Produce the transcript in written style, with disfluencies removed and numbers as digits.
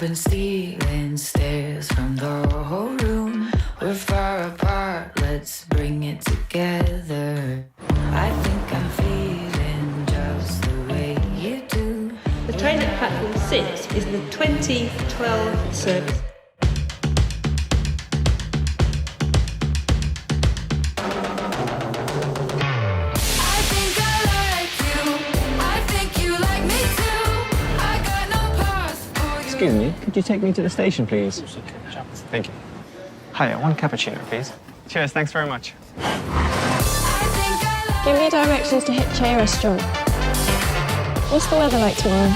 been stealing stares from the whole room. We're far apart, let's bring it together. I think I'm feeling just the way you do. The train at platform 6 is the 2012 service. Excuse me, could you take me to the station, please? Thank you. Hi, one cappuccino, please. Cheers, thanks very much. Give me directions to Hitche restaurant. What's the weather like tomorrow?